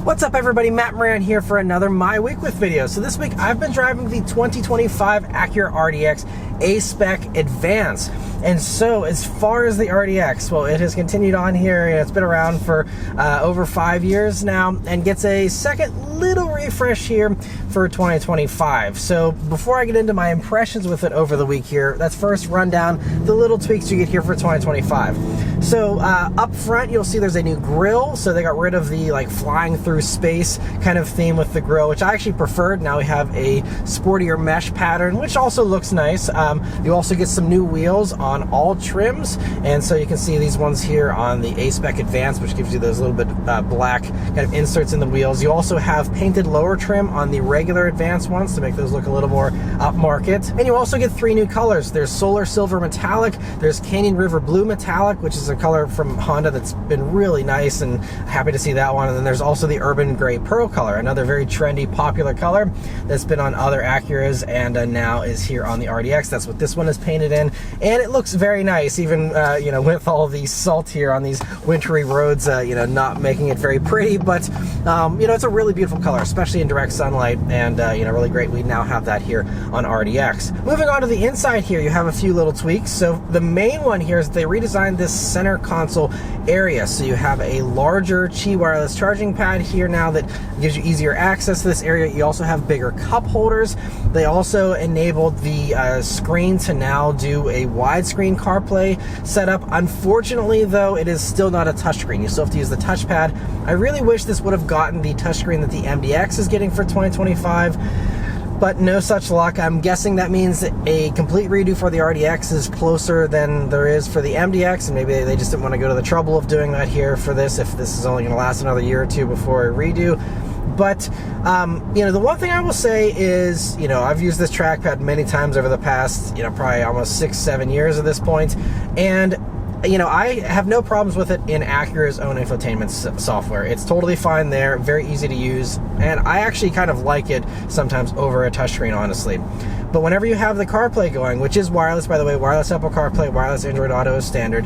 What's up everybody, Matt Maran here for another My Week With video. So this week I've been driving the 2025 Acura RDX A-Spec Advance. And so as far as the RDX, well, it has continued on here. It's been around for over 5 years now and gets a second little refresh here for 2025. So before I get into my impressions with it over the week here, let's first run down the little tweaks you get here for 2025. So up front, you'll see there's a new grille. So they got rid of the like flying through space kind of theme with the grille, which I actually preferred. Now we have a sportier mesh pattern, which also looks nice. You also get some new wheels on all trims, and so you can see these ones here on the A-Spec Advance, which gives you those little bit black kind of inserts in the wheels. You also have painted lower trim on the regular Advance ones to make those look a little more upmarket. And you also get 3 new colors. There's Solar Silver Metallic, there's Canyon River Blue Metallic, which is a color from Honda that's been really nice, and happy to see that one. And then there's also the Urban Gray Pearl color, another very trendy, popular color that's been on other Acuras and now is here on the RDX. That's what this one is painted in, and it looks very nice, even you know, with all the salt here on these wintry roads, you know, not making it very pretty, but you know, it's a really beautiful color, especially in direct sunlight, and you know, really great. We now have that here on RDX. Moving on to the inside here, you have a few little tweaks. So the main one here is they redesigned this center console area, so you have a larger Qi wireless charging pad here now that gives you easier access to this area. You also have bigger cup holders. They also enabled the screen to now do a widescreen CarPlay setup. Unfortunately though, it is still not a touchscreen. You still have to use the touchpad. I really wish this would have gotten the touchscreen that the MDX is getting for 2025, but no such luck. I'm guessing that means a complete redo for the RDX is closer than there is for the MDX, and maybe they just didn't want to go to the trouble of doing that here for this, if this is only going to last another year or two before a redo. But, you know, the one thing I will say is, you know, I've used this trackpad many times over the past, you know, probably almost 6-7 years at this point, and you know, I have no problems with it in Acura's own infotainment software. It's totally fine there, very easy to use, and I actually kind of like it sometimes over a touchscreen, honestly. But whenever you have the CarPlay going, which is wireless, by the way, wireless Apple CarPlay, wireless Android Auto is standard,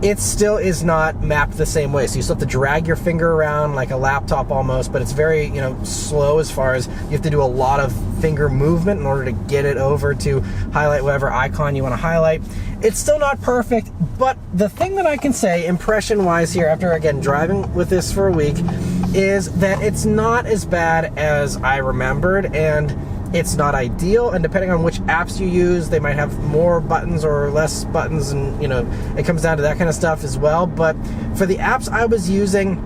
it still is not mapped the same way. So you still have to drag your finger around like a laptop almost, but it's very, you know, slow as far as you have to do a lot of finger movement in order to get it over to highlight whatever icon you want to highlight. It's still not perfect, but the thing that I can say impression-wise here, after again driving with this for a week, is that it's not as bad as I remembered, and it's not ideal, and depending on which apps you use, they might have more buttons or less buttons, and you know, it comes down to that kind of stuff as well. But for the apps I was using,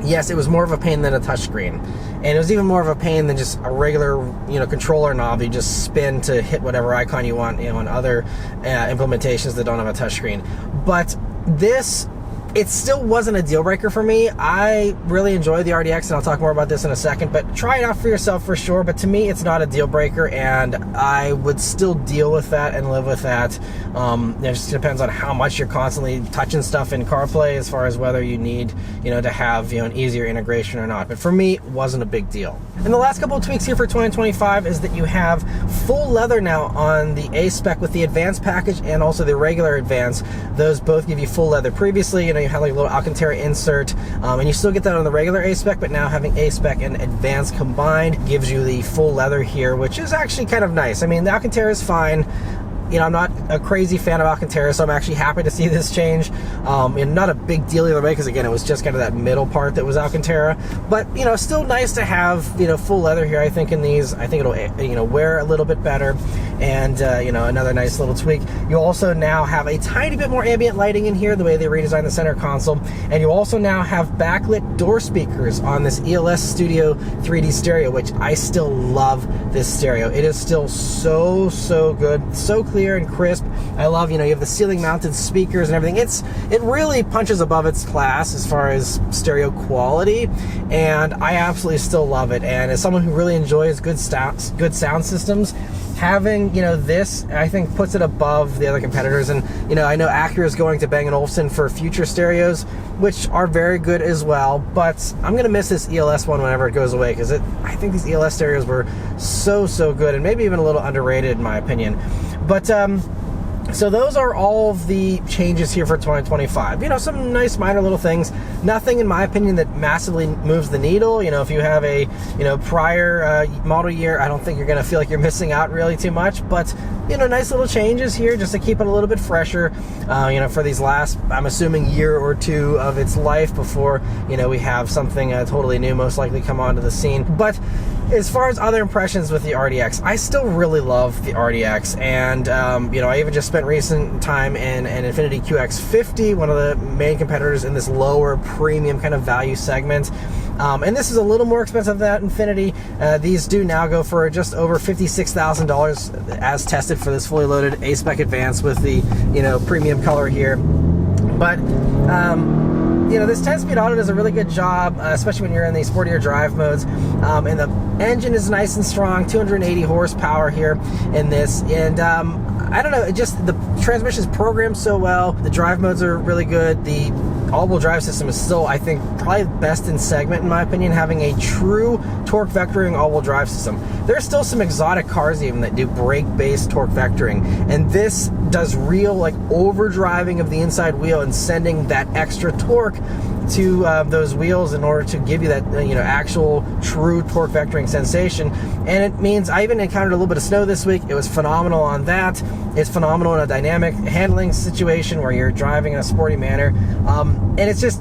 yes, it was more of a pain than a touchscreen, and it was even more of a pain than just a regular, you know, controller knob you just spin to hit whatever icon you want, you know, in other implementations that don't have a touchscreen. But this, it still wasn't a deal breaker for me. I really enjoy the RDX, and I'll talk more about this in a second, but try it out for yourself for sure. But to me, it's not a deal breaker, and I would still deal with that and live with that. It just depends on how much you're constantly touching stuff in CarPlay, as far as whether you need, you know, to have, you know, an easier integration or not. But for me, it wasn't a big deal. And the last couple of tweaks here for 2025 is that you have full leather now on the A-Spec with the Advance package and also the regular Advance. Those both give you full leather. Previously, you know, you had like a little Alcantara insert, and you still get that on the regular A-Spec, but now having A-Spec and Advance combined gives you the full leather here, which is actually kind of nice. I mean, the Alcantara is fine. You know, I'm not a crazy fan of Alcantara, so I'm actually happy to see this change. And not a big deal either way, because again, it was just kind of that middle part that was Alcantara. But, you know, still nice to have, you know, full leather here, I think, in these. I think it'll, you know, wear a little bit better. And, you know, another nice little tweak. You also now have a tiny bit more ambient lighting in here, the way they redesigned the center console. And you also now have backlit door speakers on this ELS Studio 3D stereo, which I still love this stereo. It is still so, so good, so clear and crisp. I love, you know, you have the ceiling mounted speakers and everything. It really punches above its class as far as stereo quality, and I absolutely still love it. And as someone who really enjoys good sound systems, having, you know, this, I think, puts it above the other competitors. And, you know, I know Acura is going to Bang & Olufsen for future stereos, which are very good as well, but I'm going to miss this ELS one whenever it goes away, because I think these ELS stereos were so, so good, and maybe even a little underrated in my opinion. But So those are all of the changes here for 2025. You know, some nice minor little things. Nothing, in my opinion, that massively moves the needle. You know, if you have a, you know, prior model year, I don't think you're going to feel like you're missing out really too much. But, you know, nice little changes here just to keep it a little bit fresher, you know, for these last, I'm assuming, year or two of its life before, you know, we have something totally new most likely come onto the scene. But as far as other impressions with the RDX, I still really love the RDX, and you know, I even just spent recent time in an Infiniti QX50, one of the main competitors in this lower premium kind of value segment. And this is a little more expensive than that Infiniti. These do now go for just over $56,000 as tested for this fully loaded A-Spec Advance with the, you know, premium color here. But you know, this 10-speed auto does a really good job, especially when you're in the sportier drive modes. And the engine is nice and strong, 280 horsepower here in this. And I don't know, it just, the transmission is programmed so well. The drive modes are really good. The all-wheel drive system is still, I think, probably best in segment, in my opinion, having a true torque vectoring all-wheel drive system. There are still some exotic cars even that do brake-based torque vectoring, and this does real, like, overdriving of the inside wheel and sending that extra torque to those wheels in order to give you that, you know, actual true torque vectoring sensation. And it means I even encountered a little bit of snow this week. It was phenomenal on that. It's phenomenal in a dynamic handling situation where you're driving in a sporty manner. And it's just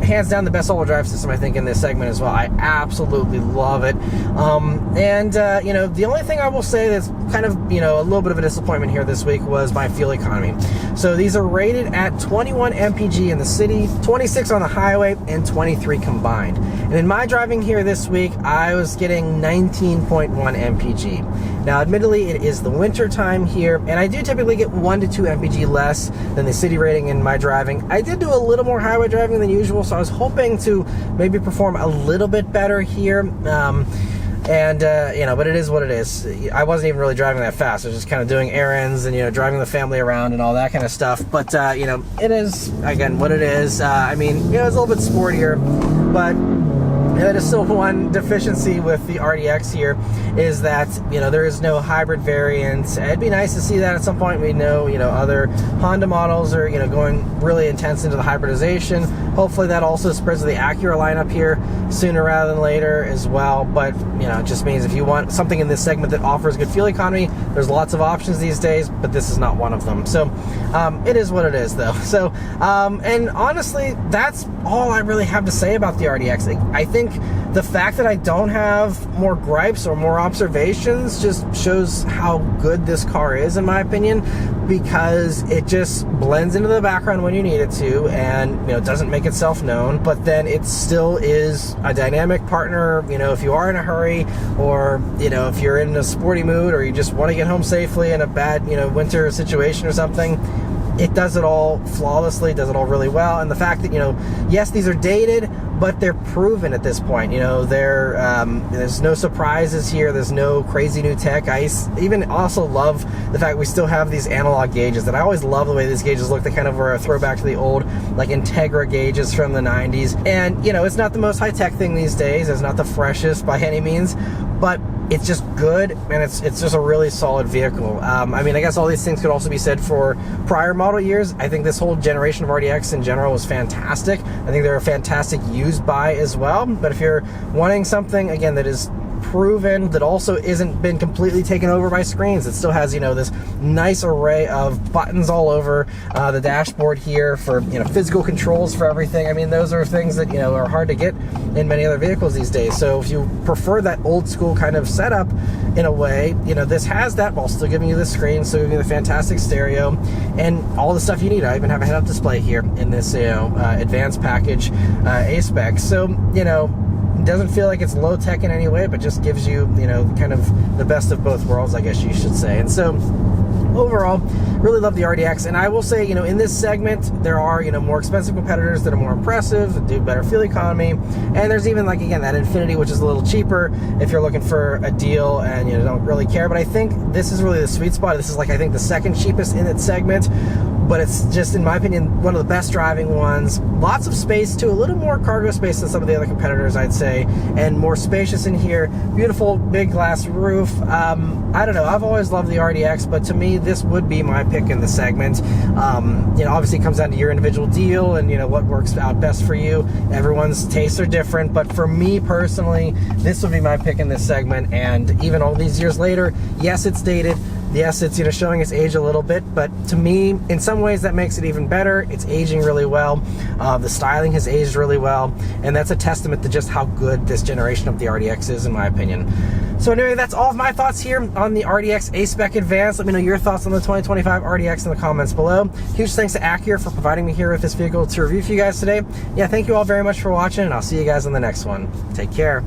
hands down the best all-wheel drive system, I think, in this segment as well. I absolutely love it. You know, the only thing I will say that's kind of, you know, a little bit of a disappointment here this week was my fuel economy. So these are rated at 21 mpg in the city, 26 on the highway, and 23 combined. And in my driving here this week, I was getting 19.1 mpg. Now, admittedly, it is the winter time here, and I do typically get 1 to 2 mpg less than the city rating in my driving. I did do a little more highway driving than usual, so I was hoping to maybe perform a little bit better here. You know, but it is what it is. I wasn't even really driving that fast. I was just kind of doing errands and, you know, driving the family around and all that kind of stuff. But, you know, it is, again, what it is. I mean, you know, it's a little bit sportier, but that is still one deficiency with the RDX here, is that, you know, there is no hybrid variant. It'd be nice to see that at some point. We know, you know, other Honda models are, you know, going really intense into the hybridization. Hopefully that also spreads to the Acura lineup here sooner rather than later as well. But, you know, it just means if you want something in this segment that offers good fuel economy, there's lots of options these days, but this is not one of them. So it is what it is, though. So, and honestly, that's all I really have to say about the RDX. I think the fact that I don't have more gripes or more observations just shows how good this car is, in my opinion, because it just blends into the background when you need it to, and, you know, doesn't make itself known, but then it still is a dynamic partner. You know, if you are in a hurry, or, you know, if you're in a sporty mood, or you just want to get home safely in a bad, you know, winter situation or something, it does it all flawlessly, does it all really well. And the fact that, you know, yes, these are dated, but they're proven at this point. You know, there's no surprises here. There's no crazy new tech. I even also love the fact we still have these analog gauges that I always love the way these gauges look. They kind of were a throwback to the old, like, Integra gauges from the 90s. And, you know, it's not the most high-tech thing these days. It's not the freshest by any means, but it's just good, and it's just a really solid vehicle. I mean, I guess all these things could also be said for prior model years. I think this whole generation of RDX in general was fantastic. I think they're a fantastic used buy as well. But if you're wanting something, again, that is proven, that also isn't been completely taken over by screens, it still has, you know, this nice array of buttons all over the dashboard here for, you know, physical controls for everything. I mean, those are things that, you know, are hard to get in many other vehicles these days. So if you prefer that old school kind of setup in a way, you know, this has that while still giving you the screen, still giving you the fantastic stereo and all the stuff you need. I even have a head-up display here in this, you know, advanced package A-Spec. So, you know, doesn't feel like it's low tech in any way, but just gives you, you know, kind of the best of both worlds, I guess you should say. And so overall, really love the RDX. And I will say, you know, in this segment, there are, you know, more expensive competitors that are more impressive, that do better fuel economy. And there's even, like, again, that Infiniti, which is a little cheaper if you're looking for a deal and, you know, don't really care. But I think this is really the sweet spot. This is, like, I think the second cheapest in its segment. but it's just, in my opinion, one of the best driving ones. Lots of space too, a little more cargo space than some of the other competitors, I'd say, and more spacious in here. Beautiful big glass roof. I don't know, I've always loved the RDX, but to me this would be my pick in the segment. You know, obviously it comes down to your individual deal and, you know, what works out best for you. Everyone's tastes are different, but for me personally, this would be my pick in this segment. And even all these years later, yes, it's dated. Yes, it's, you know, showing its age a little bit, but to me, in some ways that makes it even better. It's aging really well. The styling has aged really well, and that's a testament to just how good this generation of the RDX is, in my opinion. So anyway, that's all of my thoughts here on the RDX A-Spec Advance. Let me know your thoughts on the 2025 RDX in the comments below. Huge thanks to Acura for providing me here with this vehicle to review for you guys today. Yeah, thank you all very much for watching, and I'll see you guys on the next one. Take care.